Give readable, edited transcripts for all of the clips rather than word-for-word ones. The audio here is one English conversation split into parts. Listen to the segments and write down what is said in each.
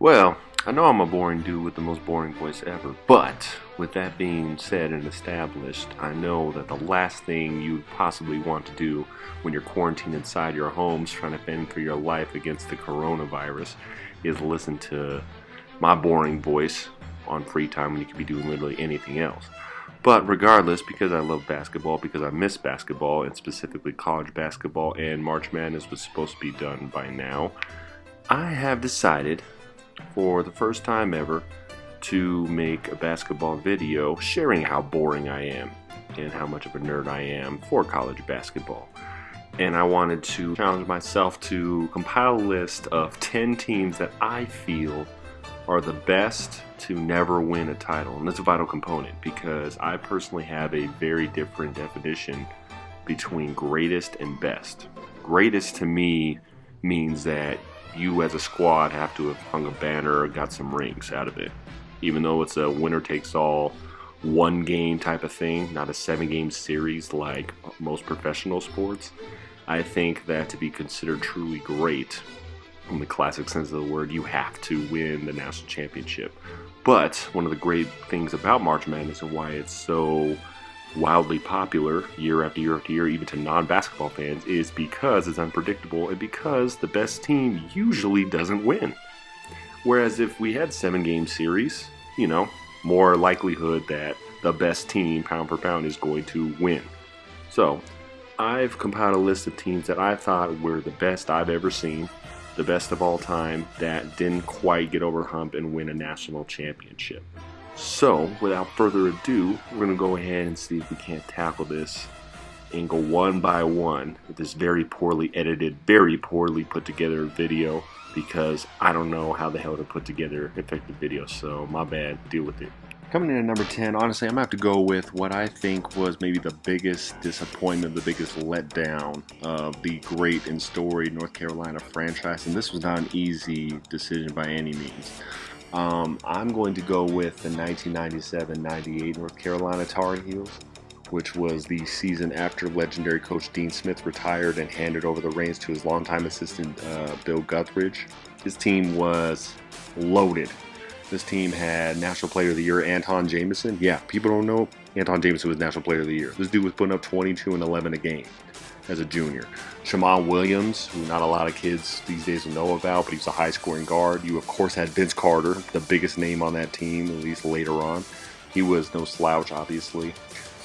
Well, I know I'm a boring dude with the most boring voice ever, but with that being said and established, I know that the last thing you would possibly want to do when you're quarantined inside your homes trying to fend for your life against the coronavirus is listen to my boring voice on free time when you could be doing literally anything else. But regardless, because I love basketball, because I miss basketball, and specifically college basketball, and March Madness was supposed to be done by now, I have decided for the first time ever to make a basketball video sharing how boring I am and how much of a nerd I am for college basketball. And I wanted to challenge myself to compile a list of 10 teams that I feel are the best to never win a title. And that's a vital component because I personally have a very different definition between greatest and best. Greatest to me means that you as a squad have to have hung a banner or got some rings out of it. Even though it's a winner takes all one game type of thing, not a 7-game series like most professional sports, I think that to be considered truly great, in the classic sense of the word, you have to win the national championship. But one of the great things about March Madness and why it's so wildly popular year after year after year, even to non-basketball fans, is because it's unpredictable and because the best team usually doesn't win. Whereas if we had 7-game series, more likelihood that the best team pound for pound is going to win. So I've compiled a list of teams that I thought were the best I've ever seen, the best of all time, that didn't quite get over the hump and win a national championship. So, without further ado, we're going to go ahead and see if we can't tackle this and go one by one with this very poorly edited, very poorly put together video because I don't know how the hell to put together effective videos, so my bad, deal with it. Coming in at number 10, honestly, I'm going to have to go with what I think was maybe the biggest disappointment, the biggest letdown of the great and storied North Carolina franchise, and this was not an easy decision by any means. I'm going to go with the 1997-98 North Carolina Tar Heels, which was the season after legendary coach Dean Smith retired and handed over the reins to his longtime assistant Bill Guthridge. His team was loaded. This team had National Player of the Year Anton Jameson. Yeah, people don't know Anton Jameson was National Player of the Year. This dude was putting up 22 and 11 a game as a junior. Shammond Williams, who not a lot of kids these days know about, but he was a high-scoring guard. You, of course, had Vince Carter, the biggest name on that team, at least later on. He was no slouch, obviously.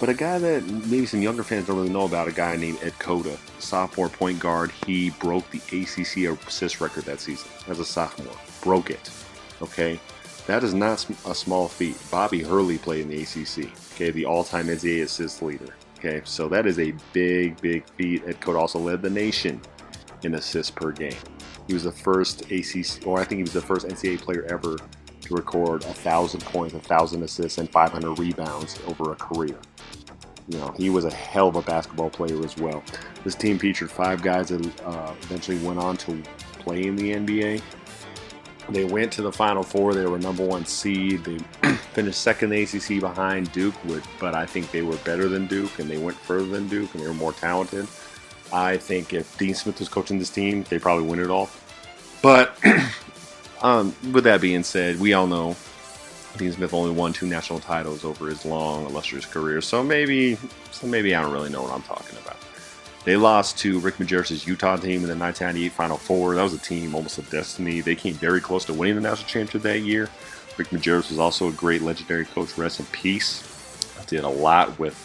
But a guy that maybe some younger fans don't really know about, a guy named Ed Cota, sophomore point guard. He broke the ACC assist record that season as a sophomore. Broke it, okay? That is not a small feat. Bobby Hurley played in the ACC, okay, the all-time NCAA assist leader. Okay, so that is a big, big feat. Ed Cota also led the nation in assists per game. He was the first ACC, or I think he was the first NCAA player ever to record 1,000 points, 1,000 assists, and 500 rebounds over a career. He was a hell of a basketball player as well. This team featured 5 guys that eventually went on to play in the NBA. They went to the Final Four. They were number 1 seed. They finished second in the ACC behind Duke, but I think they were better than Duke, and they went further than Duke, and they were more talented. I think if Dean Smith was coaching this team, they'd probably win it all. But with that being said, we all know Dean Smith only won 2 national titles over his long, illustrious career, so maybe I don't really know what I'm talking about. They lost to Rick Majerus' Utah team in the 1998 Final Four. That was a team almost of destiny. They came very close to winning the national championship that year. Rick Majerus was also a great legendary coach. Rest in peace. Did a lot with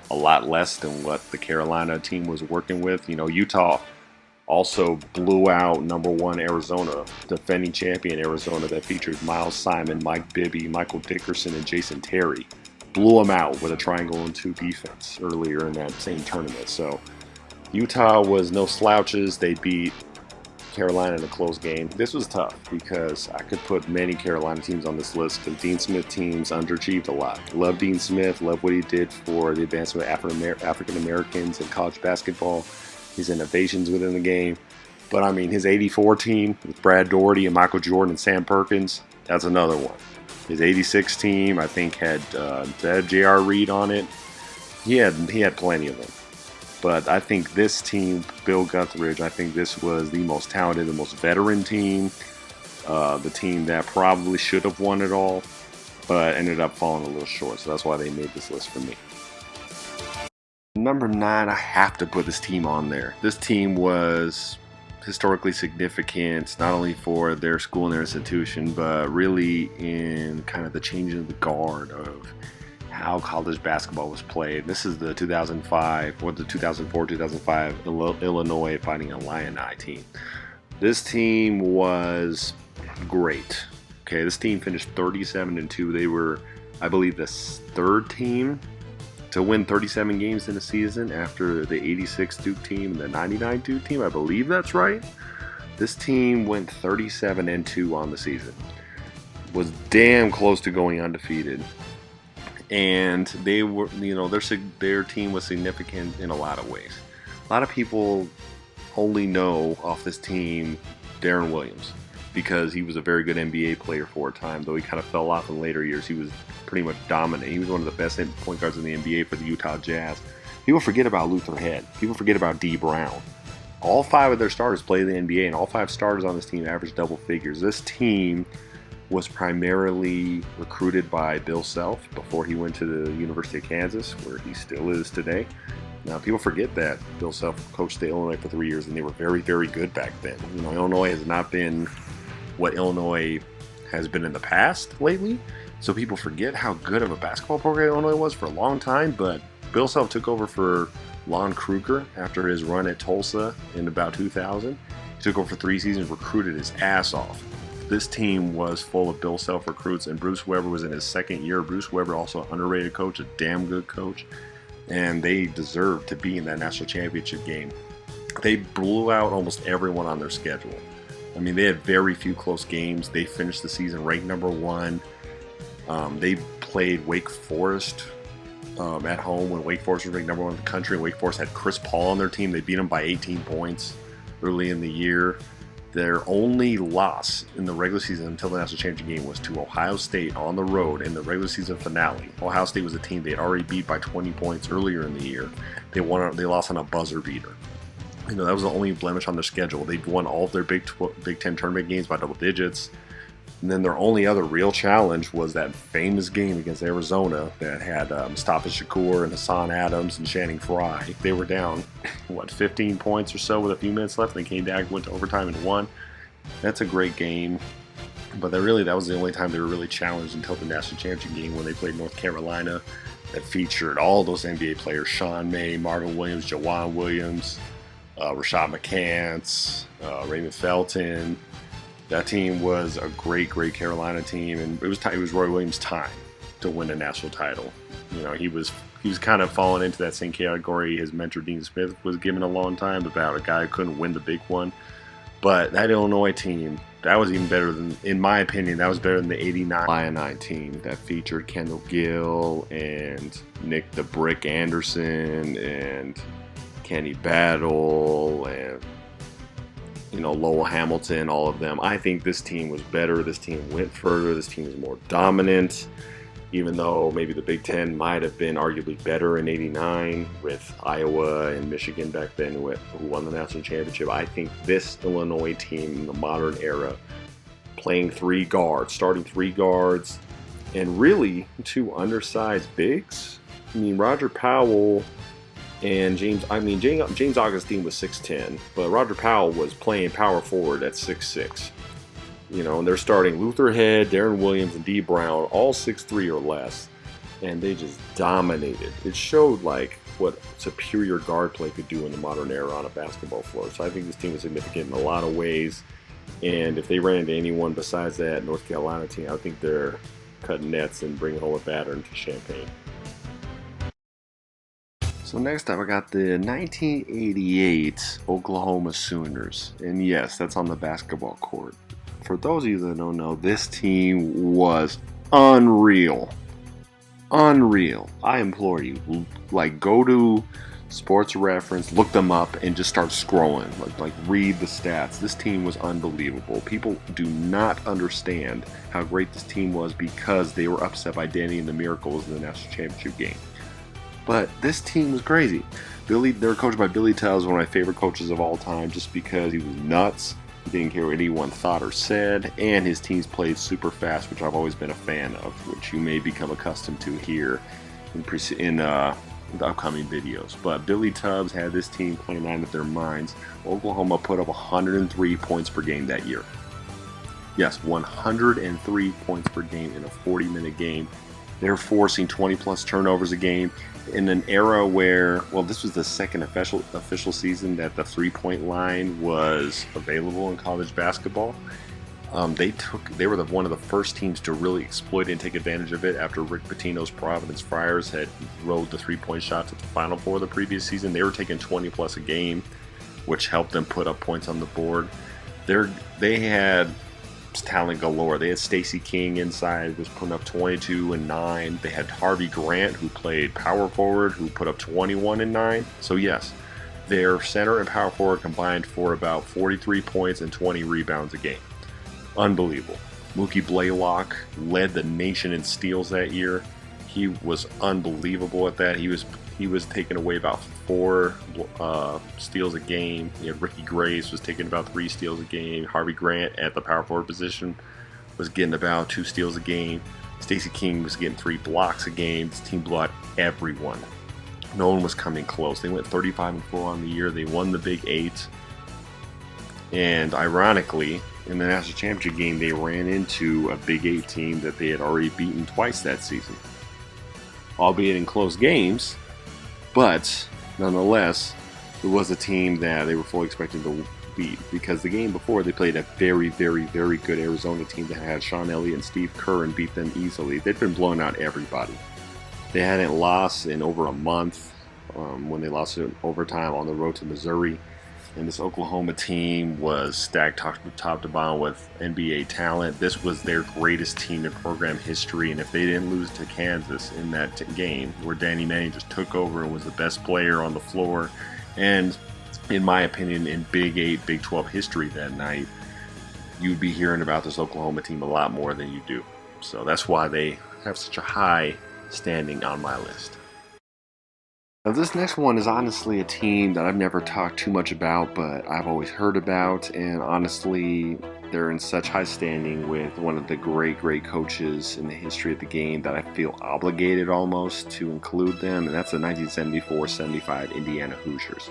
a lot less than what the Carolina team was working with. Utah also blew out number 1 Arizona, defending champion Arizona that featured Miles Simon, Mike Bibby, Michael Dickerson, and Jason Terry. Blew them out with a triangle and 2 defense earlier in that same tournament. So Utah was no slouches. They beat Carolina in a close game. This was tough because I could put many Carolina teams on this list because Dean Smith teams underachieved a lot. Love Dean Smith, love what he did for the advancement of African Americans in college basketball, his innovations within the game. But I mean, his 84 team with Brad Daugherty and Michael Jordan and Sam Perkins, that's another one. His 86 team, I think, had J.R. Reed on it. He had plenty of them. But I think this team, Bill Guthridge, I think this was the most talented, the most veteran team. the team that probably should have won it all, but ended up falling a little short. So that's why they made this list for me. Number 9, I have to put this team on there. This team was historically significant, not only for their school and their institution, but really in kind of the changing of the guard of how college basketball was played. This is the 2005 or the 2004-2005 Illinois Fighting Illini team. This team was great. Okay, this team finished 37-2. They were, I believe, the third team to win 37 games in a season after the 86 Duke team and the 99 Duke team. I believe that's right. This team went 37-2 on the season. Was damn close to going undefeated. And they were, their team was significant in a lot of ways. A lot of people only know off this team Darren Williams because he was a very good NBA player for a time, though he kind of fell off in later years. He was pretty much dominant. He was one of the best point guards in the NBA for the Utah Jazz. People forget about Luther Head. People forget about D. Brown. All 5 of their starters play the NBA, and all 5 starters on this team averaged double figures. This team was primarily recruited by Bill Self before he went to the University of Kansas, where he still is today. Now, people forget that Bill Self coached the Illinois for 3 years, and they were very, very good back then. Illinois has not been what Illinois has been in the past lately, so people forget how good of a basketball program Illinois was for a long time. But Bill Self took over for Lon Kruger after his run at Tulsa in about 2000. He took over for 3 seasons, recruited his ass off. This team was full of Bill Self recruits, and Bruce Weber was in his second year. Bruce Weber, also an underrated coach, a damn good coach, and they deserved to be in that national championship game. They blew out almost everyone on their schedule. I mean, they had very few close games. They finished the season ranked number 1. They played Wake Forest at home when Wake Forest was ranked number 1 in the country. Wake Forest had Chris Paul on their team. They beat them by 18 points early in the year. Their only loss in the regular season until the national championship game was to Ohio State on the road in the regular season finale. Ohio State was a team they had already beat by 20 points earlier in the year. They lost on a buzzer beater. That was the only blemish on their schedule. They'd won all of their Big Ten tournament games by double digits. And then their only other real challenge was that famous game against Arizona that had Mustafa Shakur and Hassan Adams and Channing Frye. They were down, 15 points or so with a few minutes left. They came back, went to overtime, and won. That's a great game. But that was the only time they were really challenged until the national championship game when they played North Carolina. That featured all those NBA players: Sean May, Marvin Williams, Jawan Williams, Rashad McCants, Raymond Felton. That team was a great, great Carolina team, and it was Roy Williams' time to win a national title. He was kind of falling into that same category his mentor Dean Smith was given a long time about a guy who couldn't win the big one. But that Illinois team, that was even better than, in my opinion, that was better than the '89 Illini team that featured Kendall Gill and Nick the Brick Anderson and Kenny Battle and Lowell Hamilton, all of them. I think this team was better. This team went further. This team was more dominant, even though maybe the Big Ten might have been arguably better in '89 with Iowa and Michigan back then who won the national championship. I think this Illinois team in the modern era, playing 3 guards, starting 3 guards, and really 2 undersized bigs. I mean, Roger Powell and James Augustine was 6'10", but Roger Powell was playing power forward at 6'6". And they're starting Luther Head, Darren Williams, and D. Brown, all 6'3" or less, and they just dominated. It showed what superior guard play could do in the modern era on a basketball floor. So I think this team is significant in a lot of ways, and if they ran into anyone besides that North Carolina team, I think they're cutting nets and bringing home a batter into Champaign. So next up, I got the 1988 Oklahoma Sooners. And yes, that's on the basketball court. For those of you that don't know, this team was unreal. Unreal. I implore you, go to Sports Reference, look them up, and just start scrolling. Read the stats. This team was unbelievable. People do not understand how great this team was because they were upset by Danny and the Miracles in the national championship game. But this team was crazy. They were coached by Billy Tubbs, one of my favorite coaches of all time, just because he was nuts. He didn't care what anyone thought or said, and his teams played super fast, which I've always been a fan of, which you may become accustomed to here in the upcoming videos. But Billy Tubbs had this team playing out of their minds. Oklahoma put up 103 points per game that year. Yes, 103 points per game in a 40-minute game. They're forcing 20-plus turnovers a game in an era where, well, this was the second official season that the three-point line was available in college basketball. They were one of the first teams to really exploit and take advantage of it after Rick Pitino's Providence Friars had rode the three-point shot to the Final Four the previous season. They were taking 20-plus a game, which helped them put up points on the board. They had talent galore. They had Stacey King inside, was putting up 22 and 9. They had Harvey Grant, who played power forward, who put up 21 and 9. So yes, their center and power forward combined for about 43 points and 20 rebounds a game. Unbelievable. Mookie Blaylock led the nation in steals that year. He was unbelievable at that. He was taking away about 4 steals a game. Ricky Grace was taking about 3 steals a game. Harvey Grant at the power forward position was getting about 2 steals a game. Stacey King was getting 3 blocks a game. This team blew out everyone. No one was coming close. They went 35-4 on the year. They won the Big 8. And ironically, in the national championship game, they ran into a Big 8 team that they had already beaten twice that season, albeit in close games. But nonetheless, it was a team that they were fully expecting to beat, because the game before they played a very, very, very good Arizona team that had Sean Elliott and Steve Kerr and beat them easily. They'd been blowing out everybody. They hadn't lost in over a month when they lost in overtime on the road to Missouri. And this Oklahoma team was stacked top to bottom with NBA talent. This was their greatest team in program history. And if they didn't lose to Kansas in that game, where Danny Manning just took over and was the best player on the floor, and in my opinion, in Big 8, Big 12 history that night, you'd be hearing about this Oklahoma team a lot more than you do. So that's why they have such a high standing on my list. Now, this next one is honestly a team that I've never talked too much about, but I've always heard about, and honestly, they're in such high standing with one of the great coaches in the history of the game that I feel obligated almost to include them, and that's the 1974-75 Indiana Hoosiers.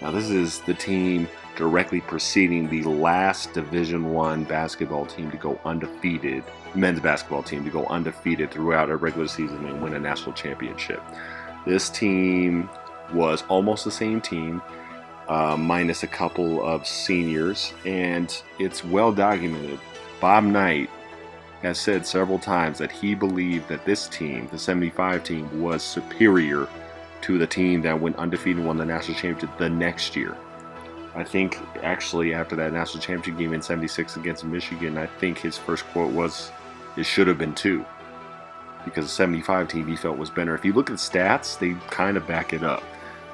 Now, this is the team directly preceding the last Division I basketball team to go undefeated, men's basketball team to go undefeated throughout a regular season and win a national championship. This team was almost the same team, minus a couple of seniors, and it's well documented. Bob Knight has said several times that he believed that this team, the 75 team, was superior to the team that went undefeated and won the national championship the next year. I think actually after that national championship game in 76 against Michigan, I think his first quote was, "It should have been 2." Because the 75 team he felt was better. If you look at the stats, they kind of back it up.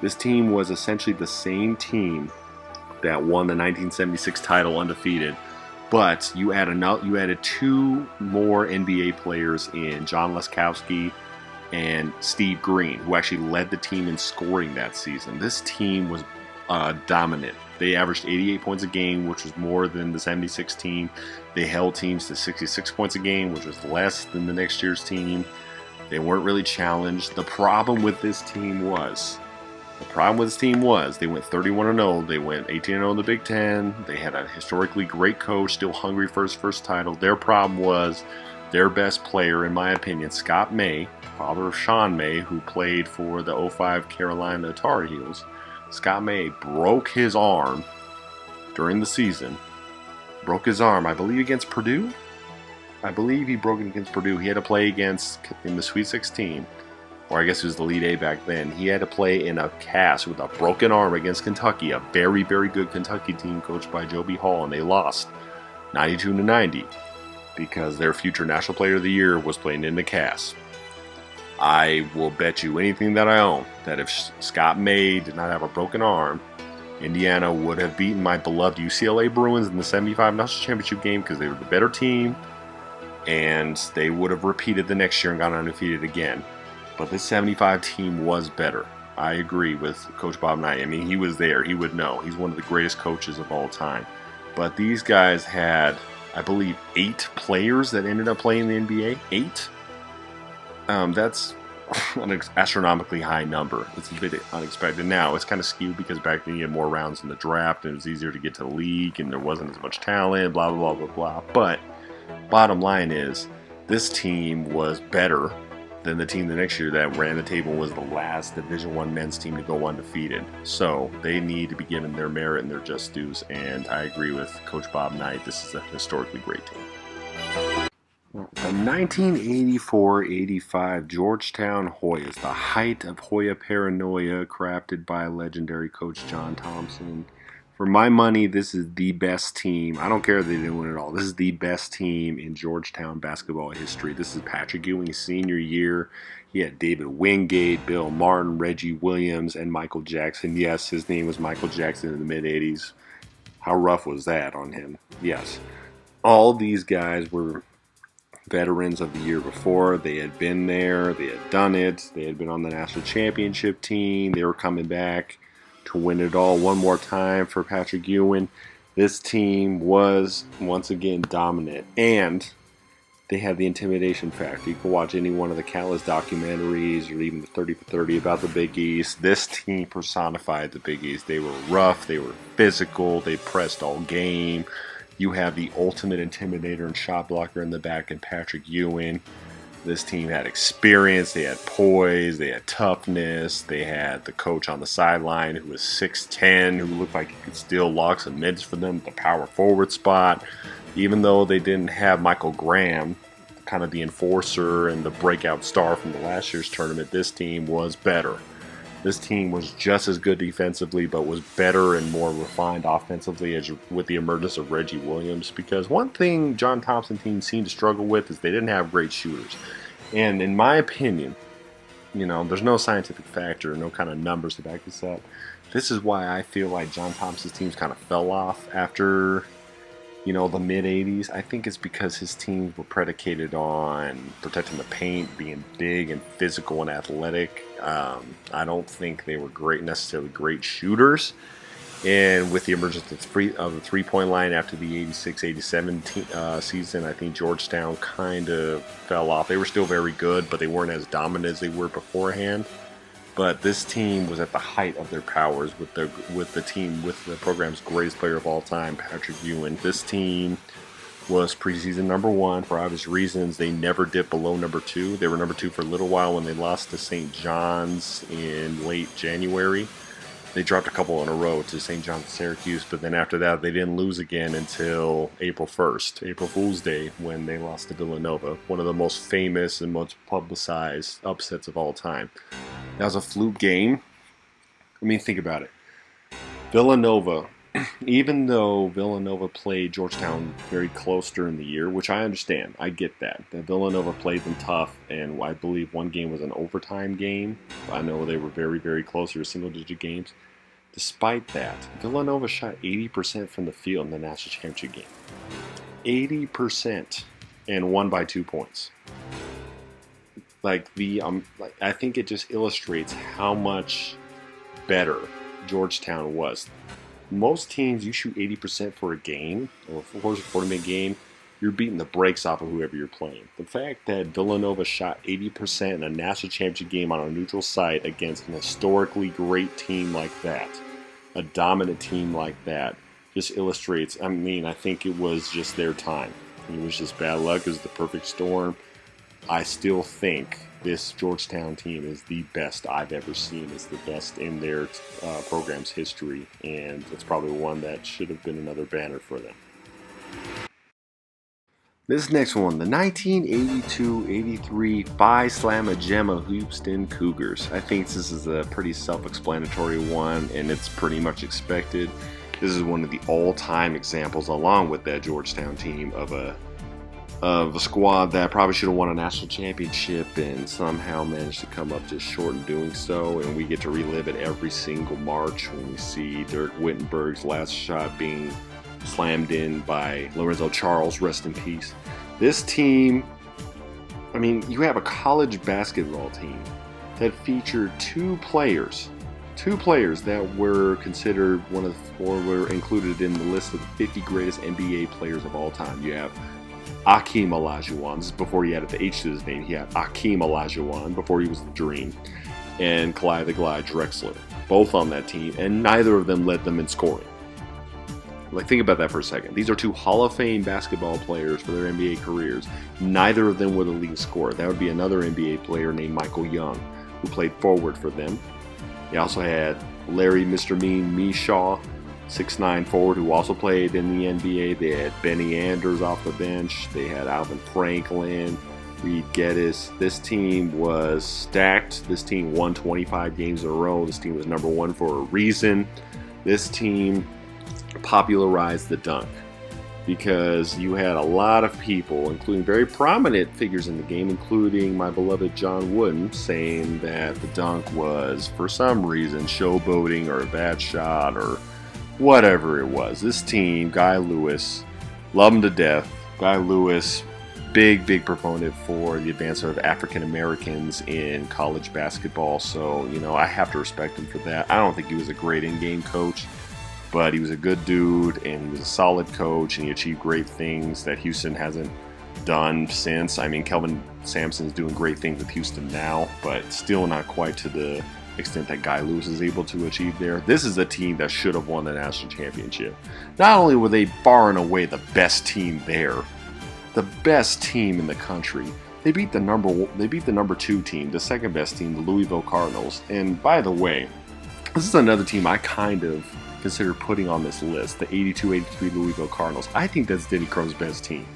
This team was essentially the same team that won the 1976 title undefeated, but you added 2 more NBA players in John Leskowski and Steve Green, who actually led the team in scoring that season. This team was dominant. They averaged 88 points a game, which was more than the 76 team. They held teams to 66 points a game, which was less than the next year's team. They weren't really challenged. The problem with this team was they went 31-0. They went 18-0 in the Big Ten. They had a historically great coach, still hungry for his first title. Their problem was their best player, in my opinion, Scott May, father of Sean May, who played for the 05 Carolina Tar Heels. Scott May broke his arm during the season. Broke his arm, I believe, against Purdue. I believe he broke it against Purdue. He had to play in the Sweet 16, or I guess it was the Elite 8 back then. He had to play in a cast with a broken arm against Kentucky, a very, very good Kentucky team coached by Joe B. Hall, and they lost 92-90 because their future National Player of the Year was playing in the cast. I will bet you anything that I own that if Scott May did not have a broken arm, Indiana would have beaten my beloved UCLA Bruins in the 75 National Championship game because they were the better team, and they would have repeated the next year and gone undefeated again. But this 75 team was better. I agree with Coach Bob Knight. I mean, he was there. He would know. He's one of the greatest coaches of all time. but these guys had, I believe, 8 players that ended up playing in the NBA. 8? That's an astronomically high number. It's a bit unexpected. Now, it's kind of skewed because back then you had more rounds in the draft and it was easier to get to the league and there wasn't as much talent, blah, blah, blah, blah, blah. But bottom line is, this team was better than the team the next year that ran the table, was the last Division I men's team to go undefeated. So they need to be given their merit and their just dues, and I agree with Coach Bob Knight. This is a historically great team. The 1984-85 Georgetown Hoyas, the height of Hoya paranoia crafted by legendary coach John Thompson. For my money, this is the best team. I don't care if they didn't win it all. This is the best team in Georgetown basketball history. This is Patrick Ewing's senior year. He had David Wingate, Bill Martin, Reggie Williams, and Michael Jackson. Yes, his name was Michael Jackson in the mid-'80s. How rough was that on him? Yes. All these guys were veterans of the year before. They had been there. They had done it. They had been on the national championship team. They were coming back to win it all one more time for Patrick Ewing. This team was once again dominant, and they had the intimidation factor. You can watch any one of the countless documentaries or even the 30 for 30 about the Big East. This team personified the Big East. They were rough, they were physical, they pressed all game. You have the ultimate intimidator and shot blocker in the back in Patrick Ewing. This team had experience, they had poise, they had toughness, they had the coach on the sideline who was 6'10", who looked like he could steal locks and mids for them at the power forward spot. Even though they didn't have Michael Graham, kind of the enforcer and the breakout star from the last year's tournament, this team was better. This team was just as good defensively, but was better and more refined offensively with the emergence of Reggie Williams. Because one thing John Thompson teams seemed to struggle with is they didn't have great shooters. And in my opinion, there's no scientific factor, no kind of numbers to back this up. This is why I feel like John Thompson's teams kind of fell off after, the mid-'80s. I think it's because his teams were predicated on protecting the paint, being big and physical and athletic. I don't think they were necessarily great shooters. And with the emergence of the three-point line after the 86-87 season, I think Georgetown kind of fell off. They were still very good, but they weren't as dominant as they were beforehand. But this team was at the height of their powers with the program's greatest player of all time, Patrick Ewing. This team was preseason number 1 for obvious reasons. They never dipped below number 2. They were number 2 for a little while when they lost to St. John's in late January. They dropped a couple in a row to St. John's and Syracuse, but then after that they didn't lose again until April 1st, April Fool's Day, when they lost to Villanova, one of the most famous and most publicized upsets of all time. That was a fluke game. I mean, think about it. Villanova, even though Villanova played Georgetown very close during the year, which I understand, I get that Villanova played them tough, and I believe one game was an overtime game. I know they were very, very close. They were single-digit games. Despite that, Villanova shot 80% from the field in the national championship game. 80%, and won by 2 points. I think it just illustrates how much better Georgetown was. Most teams, you shoot 80% for a game, or of course a 40-minute game, you're beating the brakes off of whoever you're playing. The fact that Villanova shot 80% in a national championship game on a neutral site against an historically great team like that, a dominant team like that, just illustrates, I think it was just their time. It was just bad luck. It was the perfect storm. I still think this Georgetown team is the best I've ever seen. It's the best in their program's history, and it's probably one that should have been another banner for them. This next one, the 1982-83 Phi Slamma Gemma Houston Cougars. I think this is a pretty self-explanatory one, and it's pretty much expected. This is one of the all-time examples, along with that Georgetown team, of a squad that probably should have won a national championship and somehow managed to come up just short in doing so. And we get to relive it every single March when we see Dirk Wittenberg's last shot being slammed in by Lorenzo Charles, rest in peace. This team, you have a college basketball team that featured two Two players that were considered were included in the list of the 50 greatest NBA players of all time. You have Akeem Olajuwon. This is before he added the H to his name. He had Akeem Olajuwon before he was the Dream. And Clyde the Glide Drexler. Both on that team, and neither of them led them in scoring. Like, think about that for a second. These are two Hall of Fame basketball players for their NBA careers. Neither of them were the leading scorer. That would be another NBA player named Michael Young, who played forward for them. They also had Larry Mr. Mean Mishaw, 6'9" forward, who also played in the NBA. They had Benny Anders off the bench. They had Alvin Franklin, Reed Geddes. This team was stacked. This team won 25 games in a row. This team was number one for a reason. This team popularized the dunk because you had a lot of people, including very prominent figures in the game, including my beloved John Wooden, saying that the dunk was, for some reason, showboating or a bad shot or whatever it was. This team, Guy Lewis, love him to death. Guy Lewis, big proponent for the advancement of African Americans in college basketball. So, I have to respect him for that. I don't think he was a great in-game coach, but he was a good dude, and he was a solid coach, and he achieved great things that Houston hasn't done since. I mean, Kelvin Sampson's doing great things with Houston now, but still not quite to the extent that Guy Lewis is able to achieve there. This is a team that should have won the national championship. Not only were they far and away the best team there, the best team in the country, they beat the number 2 team, the second best team, the Louisville Cardinals. And by the way, this is another team I kind of consider putting on this list, the 82-83 Louisville Cardinals. I think that's Denny Crow's best team.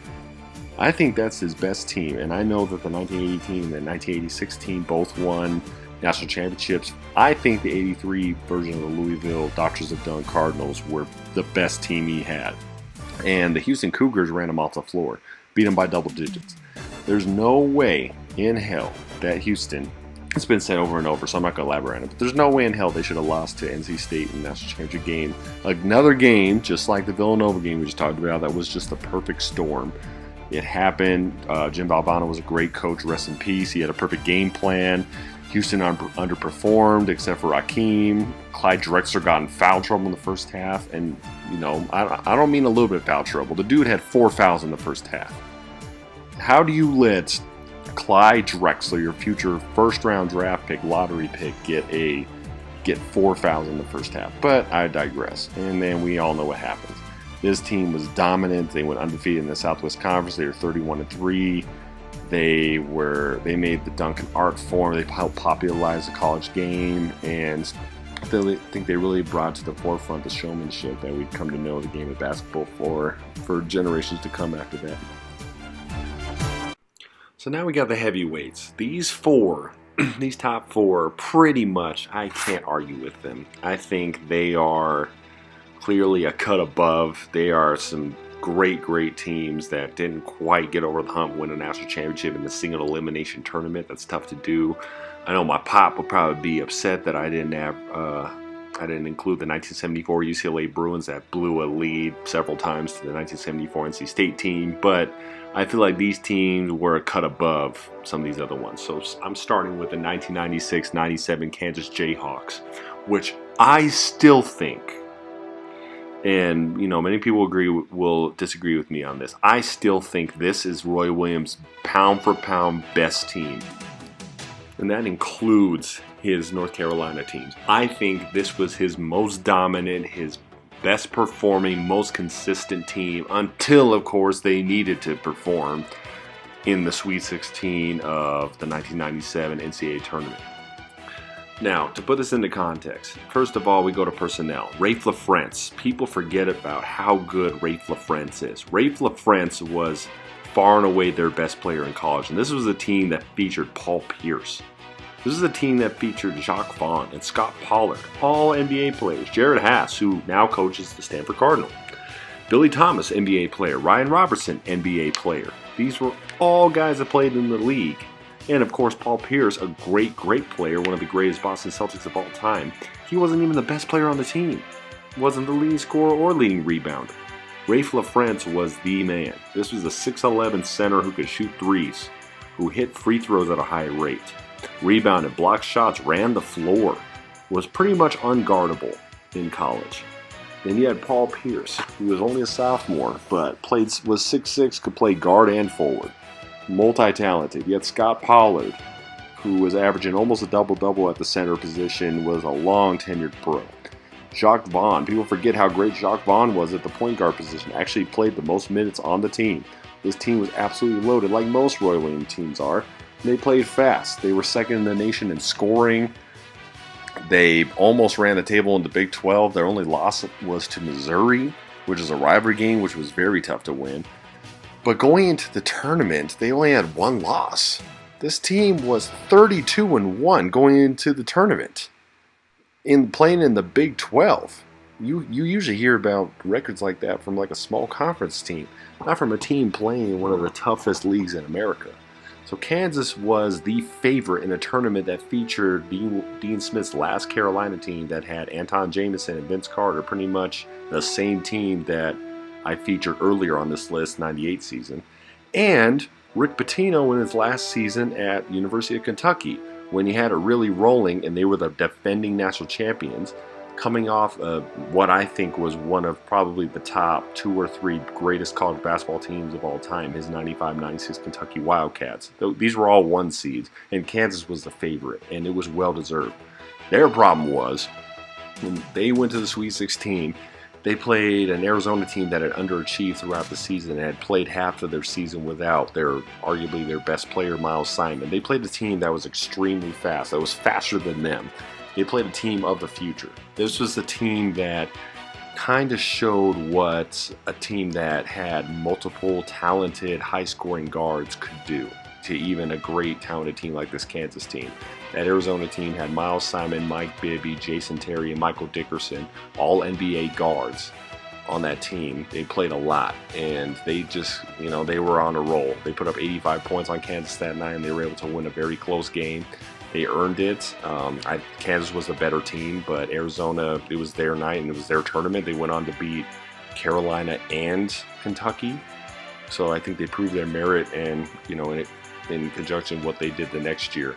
I think that's his best team, and I know that the 1980 team and the 1986 team both won national championships. I think the 83 version of the Louisville Doctors of Dunk Cardinals were the best team he had. And the Houston Cougars ran them off the floor, beat them by double digits. There's no way in hell that Houston, it's been said over and over, so I'm not going to elaborate on it, but there's no way in hell they should have lost to NC State in the national championship game. Another game, just like the Villanova game we just talked about, that was just the perfect storm. It happened. Jim Valvano was a great coach, rest in peace. He had a perfect game plan. Houston underperformed except for Akeem. Clyde Drexler got in foul trouble in the first half, and I don't mean a little bit of foul trouble. The dude had 4 fouls in the first half. How do you let Clyde Drexler, your future first-round draft pick, lottery pick, get 4 fouls in the first half? But I digress. And then we all know what happens. This team was dominant. They went undefeated in the Southwest Conference. They were 31-3. They made the dunk an art form. They helped popularize the college game, and I think they really brought to the forefront the showmanship that we've come to know the game of basketball for generations to come after that. So now we got the heavyweights. These top four, pretty much, I can't argue with them. I think they are clearly a cut above. They are some great teams that didn't quite get over the hump, win a national championship in the single elimination tournament. That's tough to do. I know my pop would probably be upset that I didn't include the 1974 UCLA Bruins that blew a lead several times to the 1974 NC State team, but I feel like these teams were a cut above some of these other ones. So I'm starting with the 1996-97 Kansas Jayhawks, which I still think, and many people will disagree with me on this, I still think this is Roy Williams' pound for pound best team. And that includes his North Carolina teams. I think this was his most dominant, his best performing, most consistent team until, of course, they needed to perform in the Sweet 16 of the 1997 NCAA tournament. Now, to put this into context, first of all, we go to personnel. Rafe LaFrentz. People forget about how good Rafe LaFrentz is. Rafe LaFrentz was far and away their best player in college, and this was a team that featured Paul Pierce. This is a team that featured Jacques Vaughn and Scott Pollard, all NBA players. Jared Haas, who now coaches the Stanford Cardinal. Billy Thomas, NBA player. Ryan Robertson, NBA player. These were all guys that played in the league. And of course, Paul Pierce, a great player, one of the greatest Boston Celtics of all time. He wasn't even the best player on the team. He wasn't the leading scorer or leading rebounder. Rafe LaFrentz was the man. This was a 6'11" center who could shoot threes, who hit free throws at a high rate, rebounded, blocked shots, ran the floor. was pretty much unguardable in college. Then you had Paul Pierce, who was only a sophomore, but was 6'6", could play guard and forward. Multi-talented. You had Scott Pollard, who was averaging almost a double-double at the center position, was a long-tenured pro. Jacques Vaughn. People forget how great Jacques Vaughn was at the point guard position. Actually played the most minutes on the team. This team was absolutely loaded, like most Roy Williams teams are. They played fast. They were second in the nation in scoring. They almost ran the table in the Big 12. Their only loss was to Missouri, which is a rivalry game, which was very tough to win. But going into the tournament, they only had one loss. This team was 32-1 going into the tournament. Playing in the Big 12. You usually hear about records like that from like a small conference team, not from a team playing in one of the toughest leagues in America. So Kansas was the favorite in a tournament that featured Dean Smith's last Carolina team that had Anton Jamison and Vince Carter, pretty much the same team that I featured earlier on this list, 98 season, and Rick Pitino in his last season at University of Kentucky, when he had it really rolling and they were the defending national champions, coming off of what I think was one of probably the top 2 or 3 greatest college basketball teams of all time, his 95-96 Kentucky Wildcats. These were all 1 seeds, and Kansas was the favorite, and it was well-deserved. Their problem was, when they went to the Sweet 16, they played an Arizona team that had underachieved throughout the season and had played half of their season without arguably their best player, Miles Simon. They played a team that was extremely fast, that was faster than them. They played a team of the future. This was the team that kind of showed what a team that had multiple talented, high-scoring guards could do to even a great, talented team like this Kansas team. That Arizona team had Miles Simon, Mike Bibby, Jason Terry, and Michael Dickerson, all NBA guards on that team. They played a lot, and they just, they were on a roll. They put up 85 points on Kansas that night, and they were able to win a very close game. They earned it. Kansas was the better team, but Arizona, it was their night, and it was their tournament. They went on to beat Carolina and Kentucky. So I think they proved their merit, and, in conjunction with what they did the next year.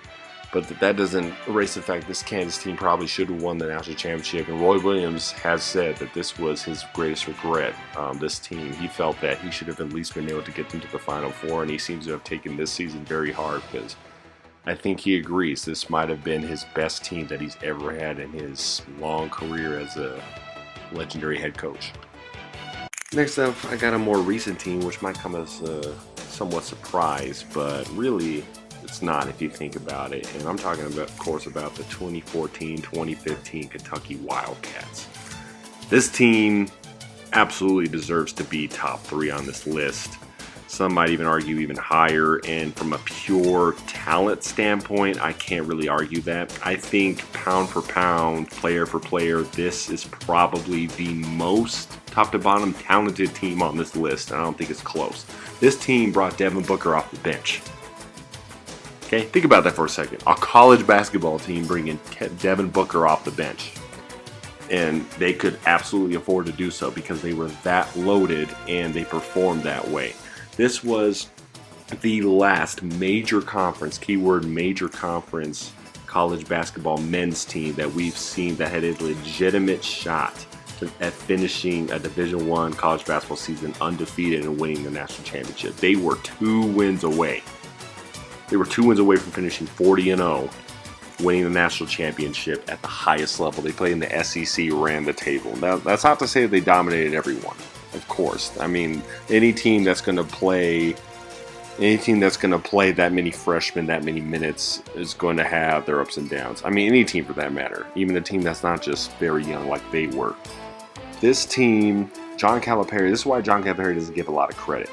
But that doesn't erase the fact this Kansas team probably should have won the national championship. And Roy Williams has said that this was his greatest regret, this team. He felt that he should have at least been able to get them to the Final Four, and he seems to have taken this season very hard, because I think he agrees this might have been his best team that he's ever had in his long career as a legendary head coach. Next up, I got a more recent team, which might come as a somewhat surprise, but really it's not if you think about it. And I'm talking about, of course, about the 2014-2015 Kentucky Wildcats. This team absolutely deserves to be top 3 on this list. Some might even argue even higher, and from a pure talent standpoint, I can't really argue that. I think pound for pound, player for player, this is probably the most top to bottom talented team on this list. I don't think it's close. This team brought Devin Booker off the bench. Okay, think about that for a second. A college basketball team bringing Devin Booker off the bench. And they could absolutely afford to do so because they were that loaded and they performed that way. This was the last major conference, keyword major conference, college basketball men's team that we've seen that had a legitimate shot at finishing a Division I college basketball season undefeated and winning the national championship. They were 2 wins away. They were 2 wins away from finishing 40-0, winning the national championship at the highest level. They played in the SEC, ran the table. Now, that's not to say they dominated everyone. Of course. I mean, any team that's going to play that many freshmen, that many minutes, is going to have their ups and downs. I mean, any team for that matter. Even a team that's not just very young like they were. This team, John Calipari, this is why John Calipari doesn't give a lot of credit.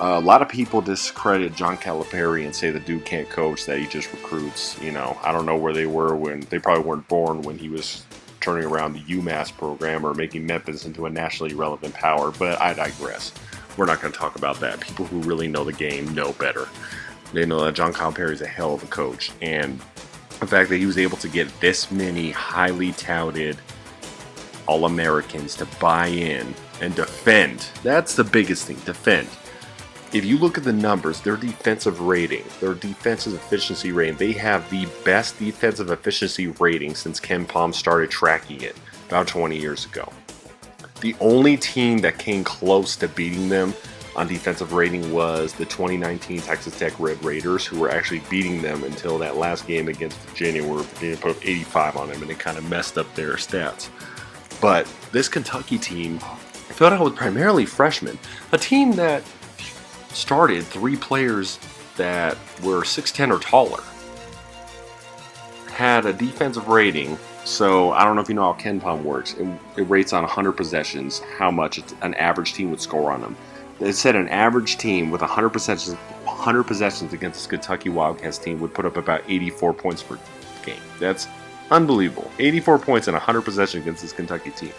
A lot of people discredit John Calipari and say the dude can't coach, that he just recruits. I don't know where they were when they probably weren't born when he was turning around the UMass program or making Memphis into a nationally relevant power, but I digress. We're not going to talk about that. People who really know the game know better. They know that John Calipari is a hell of a coach, and the fact that he was able to get this many highly touted All-Americans to buy in and defend, that's the biggest thing, defend. if you look at the numbers, their defensive rating, their defensive efficiency rating, they have the best defensive efficiency rating since Ken Palm started tracking it about 20 years ago. The only team that came close to beating them on defensive rating was the 2019 Texas Tech Red Raiders, who were actually beating them until that last game against Virginia, where Virginia put up 85 on them, and it kind of messed up their stats. But this Kentucky team, I felt out was primarily freshmen, a team that started 3 players that were 6'10 or taller, had a defensive rating. So I don't know if you know how Ken Palm works. It rates on 100 possessions how much an average team would score on them. It said an average team with 100 possessions against this Kentucky Wildcats team would put up about 84 points per game. That's unbelievable. 84 points in 100 possessions against this Kentucky team.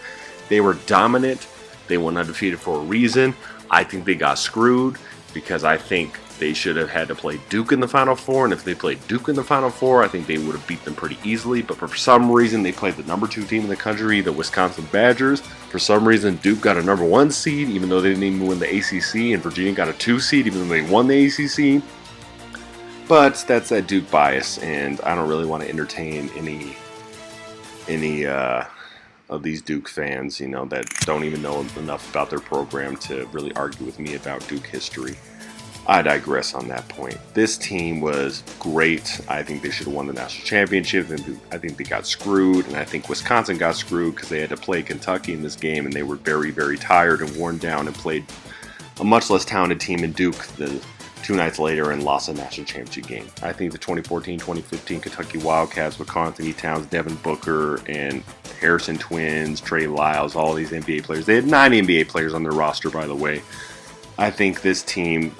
They were dominant. They went undefeated for a reason. I think they got screwed because I think they should have had to play Duke in the Final Four, and if they played Duke in the Final Four, I think they would have beat them pretty easily. But for some reason, they played the number 2 team in the country, the Wisconsin Badgers. For some reason, Duke got a number 1 seed, even though they didn't even win the ACC, and Virginia got a 2 seed, even though they won the ACC. But that's that Duke bias, and I don't really want to entertain any of these Duke fans, that don't even know enough about their program to really argue with me about Duke history. I digress on that point. This team was great. I think they should have won the national championship, and I think they got screwed, and I think Wisconsin got screwed because they had to play Kentucky in this game, and they were very, very tired and worn down and played a much less talented team in Duke the 2 nights later and lost a national championship game. I think the 2014-2015 Kentucky Wildcats with Karl Anthony Towns, Devin Booker, and Harrison Twins, Trey Lyles, all these NBA players. They had 9 NBA players on their roster, by the way. I think this team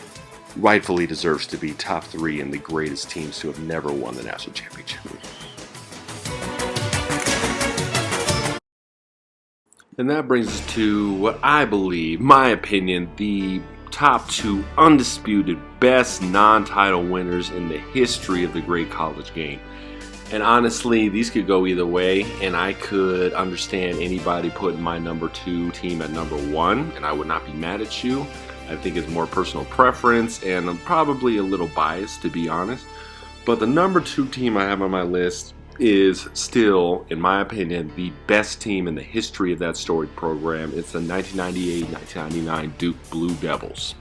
rightfully deserves to be top 3 in the greatest teams to have never won the national championship. And that brings us to what I believe, my opinion, the top 2 undisputed best non-title winners in the history of the great college game. And honestly, these could go either way, and I could understand anybody putting my number 2 team at number 1, and I would not be mad at you. I think it's more personal preference, and I'm probably a little biased, to be honest. But the number 2 team I have on my list is still, in my opinion, the best team in the history of that storied program. It's the 1998-1999 Duke Blue Devils.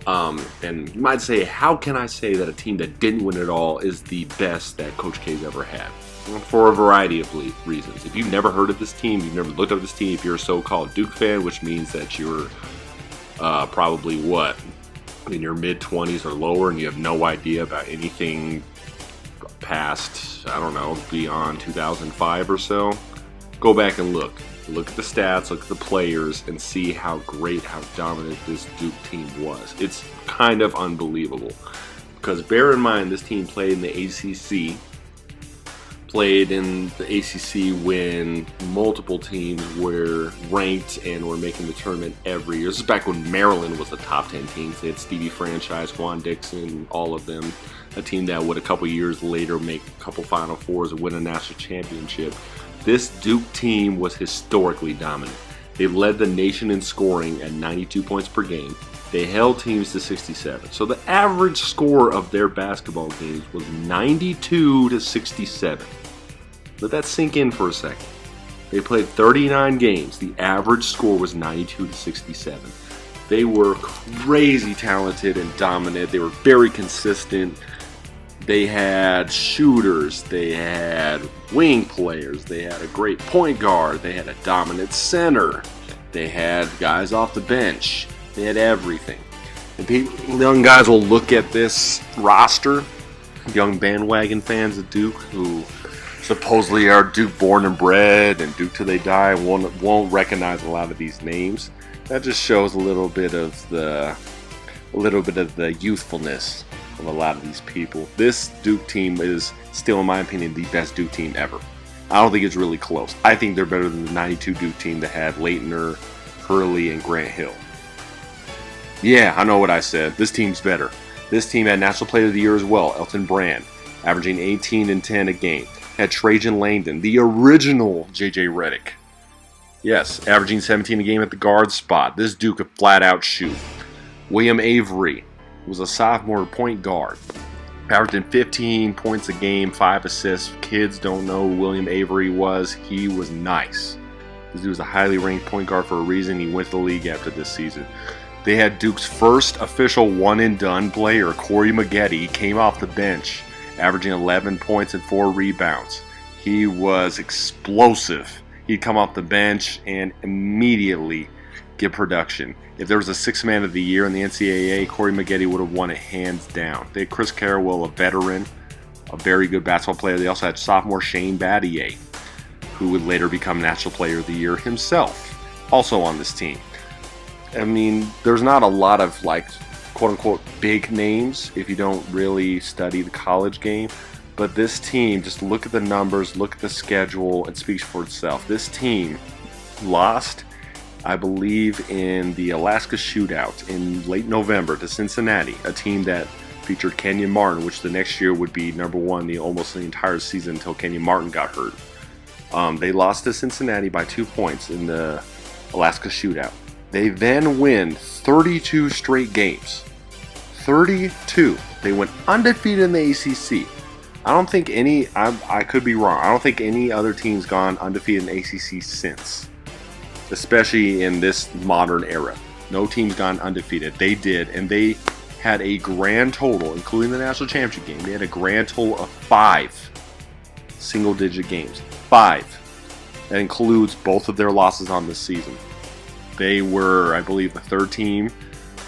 And you might say, how can I say that a team that didn't win it all is the best that Coach K's ever had? Well, for a variety of reasons. If you've never heard of this team, you've never looked at this team, if you're a so-called Duke fan, which means that you're probably in your mid-20s or lower, and you have no idea about anything past, I don't know, beyond 2005 or so, go back and look at the stats, look at the players, and see how great, how dominant this Duke team was. It's kind of unbelievable, because bear in mind, this team played in the ACC when multiple teams were ranked and were making the tournament every year. This is back when Maryland was a top 10 team. They had Stevie Franchise, Juan Dixon, all of them. A team that would a couple years later make a couple Final Fours and win a national championship. This Duke team was historically dominant. They led the nation in scoring at 92 points per game. They held teams to 67. So the average score of their basketball games was 92 to 67. Let that sink in for a second. They played 39 games. The average score was 92 to 67. They were crazy talented and dominant. They were very consistent. They had shooters. They had wing players. They had a great point guard. They had a dominant center. They had guys off the bench. They had everything. And young guys will look at this roster, young bandwagon fans of Duke who supposedly are Duke born and bred and Duke till they die and won't recognize a lot of these names. That just shows a little bit of the youthfulness of a lot of these people. This Duke team is still, in my opinion, the best Duke team ever. I don't think it's really close. I think they're better than the 92 Duke team that had Leitner, Hurley, and Grant Hill. Yeah, I know what I said. This team's better. This team had National Player of the Year as well, Elton Brand, averaging 18 and 10 a game. Had Trajan Langdon, the original J.J. Redick. Yes, averaging 17 a game at the guard spot. This Duke could flat out shoot. William Avery was a sophomore point guard, averaging 15 points a game, 5 assists. Kids don't know who William Avery was. He was nice. This dude was a highly ranked point guard for a reason. He went to the league after this season. They had Duke's first official one-and-done player, Corey Maggette, came off the bench, averaging 11 points and 4 rebounds. He was explosive. He'd come off the bench and immediately get production. If there was a sixth man of the year in the NCAA, Corey Maggette would have won it hands down. They had Chris Carrawell, a veteran, a very good basketball player. They also had sophomore Shane Battier, who would later become National Player of the Year himself, also on this team. I mean, there's not a lot of, like, quote-unquote big names if you don't really study the college game. But this team, just look at the numbers, look at the schedule, it speaks for itself. This team lost, I believe, in the Alaska Shootout in late November to Cincinnati, a team that featured Kenyon Martin, which the next year would be number one almost the entire season until Kenyon Martin got hurt. They lost to Cincinnati by 2 points in the Alaska Shootout. They then win 32 straight games. 32. They went undefeated in the ACC. I don't think any, I could be wrong, I don't think any other team's gone undefeated in the ACC since. Especially in this modern era. No team's gone undefeated. They did, and they had a grand total, including the national championship game, they had a grand total of 5 single-digit games. 5. That includes both of their losses on this season. They were, I believe, the third team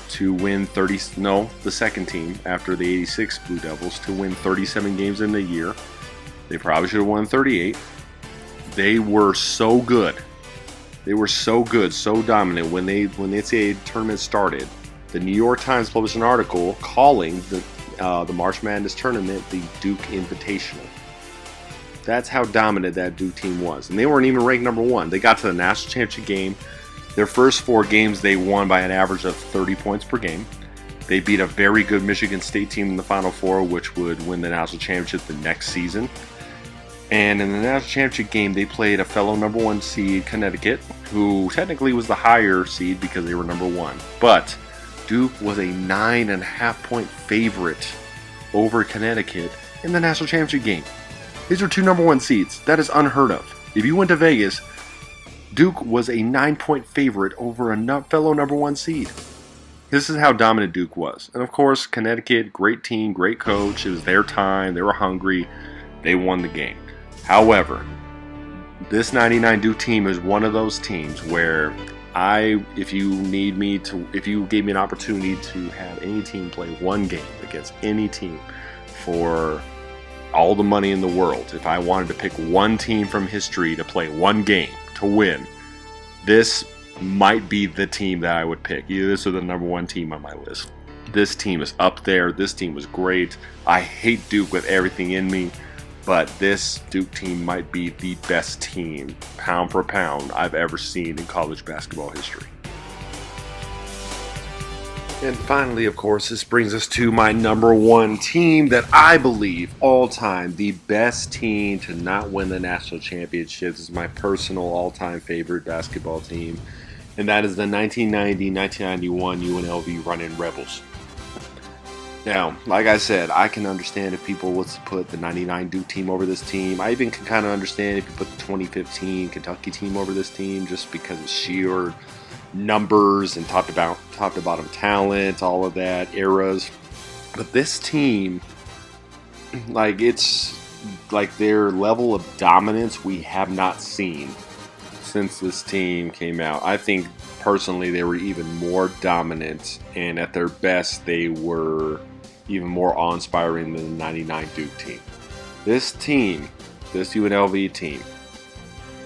to win the second team after the 86 Blue Devils to win 37 games in a year. They probably should have won 38. They were so good. They were so good, so dominant. When the NCAA tournament started, the New York Times published an article calling the March Madness tournament the Duke Invitational. That's how dominant that Duke team was. And they weren't even ranked number one. They got to the national championship game. Their first 4 games, they won by an average of 30 points per game. They beat a very good Michigan State team in the Final Four, which would win the national championship the next season. And in the national championship game, they played a fellow number 1 seed, Connecticut, who technically was the higher seed because they were number 1. But Duke was a 9.5 point favorite over Connecticut in the national championship game. These are 2 number 1 seeds. That is unheard of. If you went to Vegas, Duke was a 9-point favorite over a fellow number 1 seed. This is how dominant Duke was. And of course, Connecticut, great team, great coach. It was their time. They were hungry. They won the game. However, this 99 Duke team is one of those teams where if you gave me an opportunity to have any team play one game against any team for all the money in the world, if I wanted to pick one team from history to play one game to win, this might be the team that I would pick. Either this or the number 1 team on my list. This team is up there. This team was great. I hate Duke with everything in me, but this Duke team might be the best team, pound for pound, I've ever seen in college basketball history. And finally, of course, this brings us to my number 1 team that I believe all-time the best team to not win the national championship. This is my personal all-time favorite basketball team, and that is the 1990-1991 UNLV Runnin' Rebels. Now, like I said, I can understand if people want to put the 99 Duke team over this team. I even can kind of understand if you put the 2015 Kentucky team over this team just because of sheer numbers and top to bottom talent, all of that, eras. But this team, it's like their level of dominance we have not seen since this team came out. I think personally they were even more dominant, and at their best they were even more awe-inspiring than the 99 Duke team. This UNLV team,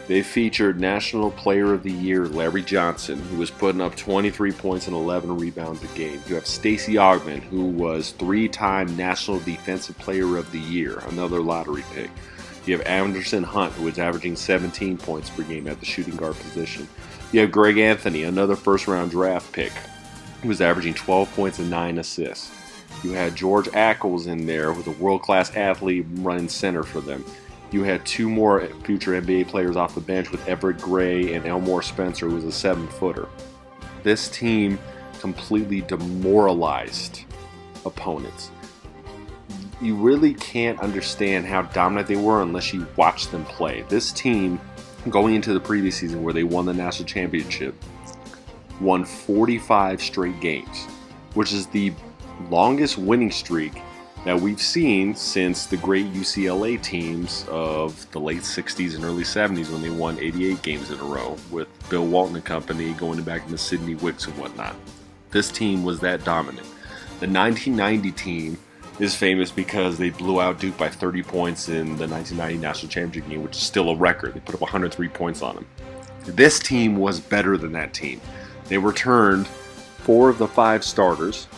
they featured National Player of the Year Larry Johnson, who was putting up 23 points and 11 rebounds a game. You have Stacey Augmon, who was 3-time National Defensive Player of the Year, another lottery pick. You have Anderson Hunt, who was averaging 17 points per game at the shooting guard position. You have Greg Anthony, another first-round draft pick, who was averaging 12 points and 9 assists. You had George Ackles in there, who was a world-class athlete running center for them. You had 2 more future NBA players off the bench with Everett Gray and Elmore Spencer, who was a 7-footer. This team completely demoralized opponents. You really can't understand how dominant they were unless you watch them play. This team, going into the previous season where they won the national championship, won 45 straight games, which is the longest winning streak that we've seen since the great UCLA teams of the late 60s and early 70s when they won 88 games in a row with Bill Walton and company going back into Sidney Wicks and whatnot. This team was that dominant. The 1990 team is famous because they blew out Duke by 30 points in the 1990 national championship game, which is still a record. They put up 103 points on them. This team was better than that team. They returned 4 of the 5 starters,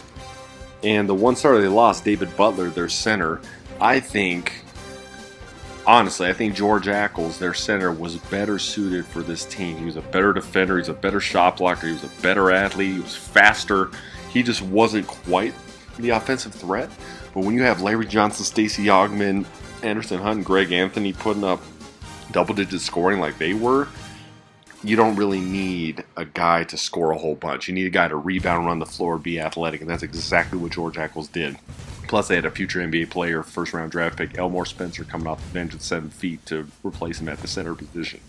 and the one starter they lost, David Butler, their center, I think George Ackles, their center, was better suited for this team. He was a better defender, he's a better shot blocker, he was a better athlete, he was faster. He just wasn't quite the offensive threat. But when you have Larry Johnson, Stacey Augmon, Anderson Hunt, and Greg Anthony putting up double-digit scoring like they were, you don't really need a guy to score a whole bunch. You need a guy to rebound, run the floor, be athletic, and that's exactly what George Ackles did. Plus, they had a future NBA player, first-round draft pick, Elmore Spencer, coming off the bench at 7 feet to replace him at the center position.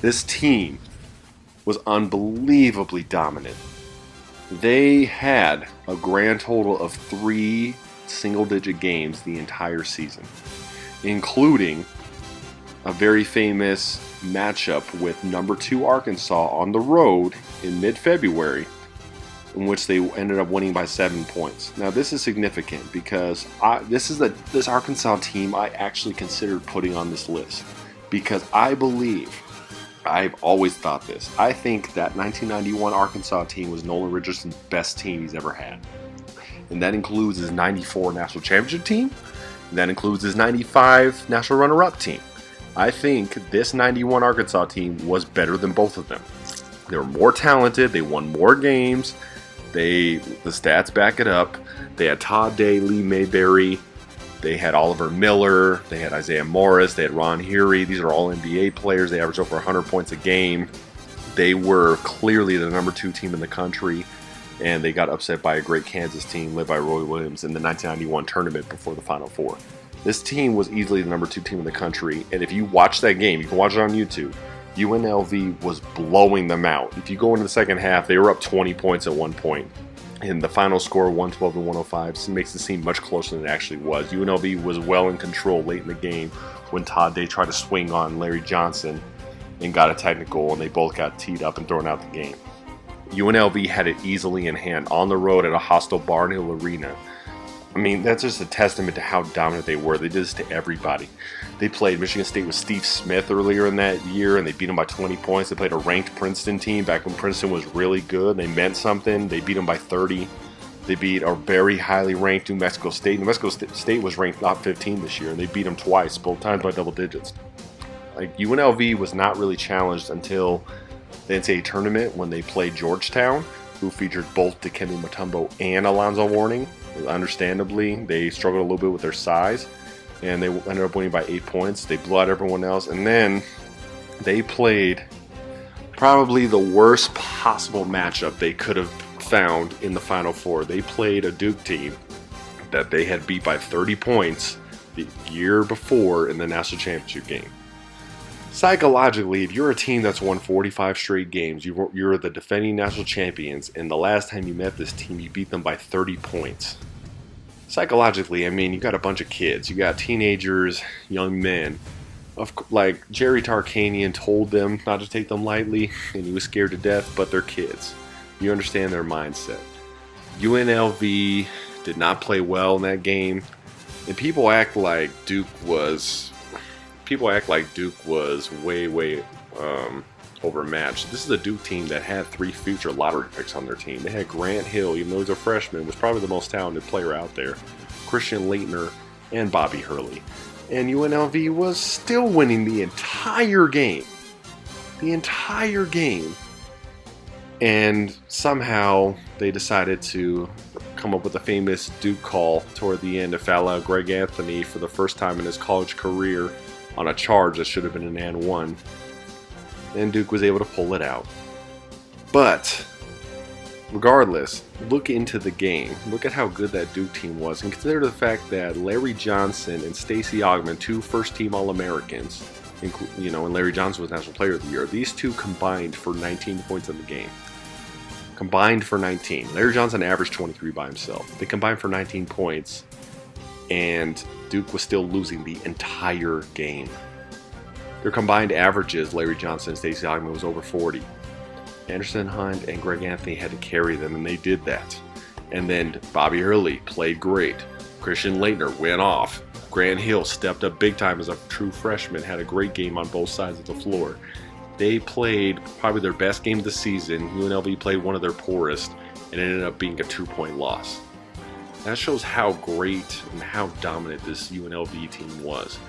This team was unbelievably dominant. They had a grand total of 3 single-digit games the entire season, including a very famous matchup with number 2 Arkansas on the road in mid-February, in which they ended up winning by 7 points. Now, this is significant because this Arkansas team I actually considered putting on this list because I've always thought this. I think that 1991 Arkansas team was Nolan Richardson's best team he's ever had. And that includes his 94 national championship team. And that includes his 95 national runner-up team. I think this 91 Arkansas team was better than both of them. They were more talented. They won more games. The stats back it up. They had Todd Day, Lee Mayberry. They had Oliver Miller. They had Isaiah Morris. They had Ron Heary. These are all NBA players. They averaged over 100 points a game. They were clearly the number 2 team in the country. And they got upset by a great Kansas team led by Roy Williams in the 1991 tournament before the Final Four. This team was easily the number 2 team in the country, and if you watch that game, you can watch it on YouTube, UNLV was blowing them out. If you go into the second half, they were up 20 points at one point, and the final score, 112 to 105, makes it seem much closer than it actually was. UNLV was well in control late in the game when Todd Day tried to swing on Larry Johnson and got a technical, and they both got teed up and thrown out the game. UNLV had it easily in hand on the road at a hostile Barnhill Arena. I mean, that's just a testament to how dominant they were. They did this to everybody. They played Michigan State with Steve Smith earlier in that year, and they beat them by 20 points. They played a ranked Princeton team back when Princeton was really good. They meant something. They beat them by 30. They beat a very highly ranked New Mexico State. New Mexico State was ranked top 15 this year, and they beat them twice, both times by double digits. Like, UNLV was not really challenged until the NCAA tournament when they played Georgetown, who featured both Dikembe Mutombo and Alonzo Mourning. Understandably, they struggled a little bit with their size, and they ended up winning by 8 points. They blew out everyone else, and then they played probably the worst possible matchup they could have found in the Final Four. They played a Duke team that they had beat by 30 points the year before in the national championship game. Psychologically, if you're a team that's won 45 straight games, you're the defending national champions, and the last time you met this team, you beat them by 30 points. Psychologically, I mean, you got a bunch of kids. You got teenagers, young men. Like, Jerry Tarkanian told them not to take them lightly, and he was scared to death, but they're kids. You understand their mindset. UNLV did not play well in that game, and people act like Duke was way overmatched. This is a Duke team that had 3 future lottery picks on their team. They had Grant Hill, even though he's a freshman, was probably the most talented player out there, Christian Laettner, and Bobby Hurley. And UNLV was still winning the entire game. And somehow they decided to come up with a famous Duke call toward the end to foul out Greg Anthony for the first time in his college career on a charge that should have been an and one. And Duke was able to pull it out. But Regardless, look into the game. Look at how good that Duke team was, and consider the fact that Larry Johnson and Stacey Augmon, two first-team All-Americans, and Larry Johnson was National Player of the Year. These two combined for 19 points in the game. Combined for 19. Larry Johnson averaged 23 by himself. They combined for 19 points, and Duke was still losing the entire game. Their combined averages, Larry Johnson and Stacey Augmon, was over 40. Anderson Hunt and Greg Anthony had to carry them, and they did that. And then Bobby Hurley played great. Christian Laettner went off. Grant Hill stepped up big time as a true freshman, had a great game on both sides of the floor. They played probably their best game of the season. UNLV played one of their poorest, and it ended up being a 2-point loss. That shows how great and how dominant this UNLV team was.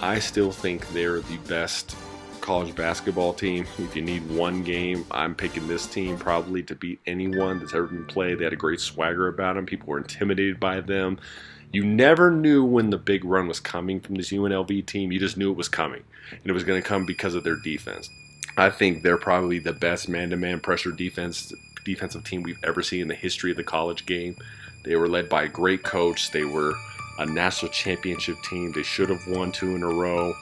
I still think they're the best college basketball team. If you need one game, I'm picking this team probably to beat anyone that's ever been played. They had a great swagger about them. People were intimidated by them. You never knew when the big run was coming from this UNLV team. You just knew it was coming, and it was going to come because of their defense. I think they're probably the best man-to-man pressure defensive team we've ever seen in the history of the college game. They were led by a great coach. They were a national championship team. They should have won 2 in a row.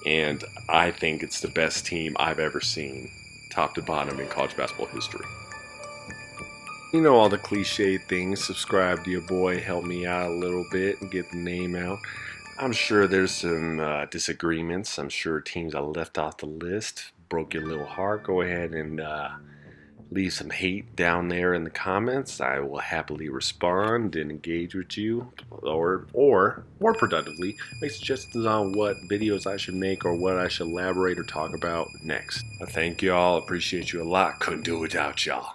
And I think it's the best team I've ever seen, top to bottom, in college basketball history. You know all the cliche things. Subscribe to your boy, help me out a little bit and get the name out. I'm sure there's some disagreements. I'm sure teams I left off the list broke your little heart. Go ahead and leave some hate down there in the comments. I will happily respond and engage with you, or more productively, make suggestions on what videos I should make or what I should elaborate or talk about next. I thank y'all. Appreciate you a lot. Couldn't do it without y'all.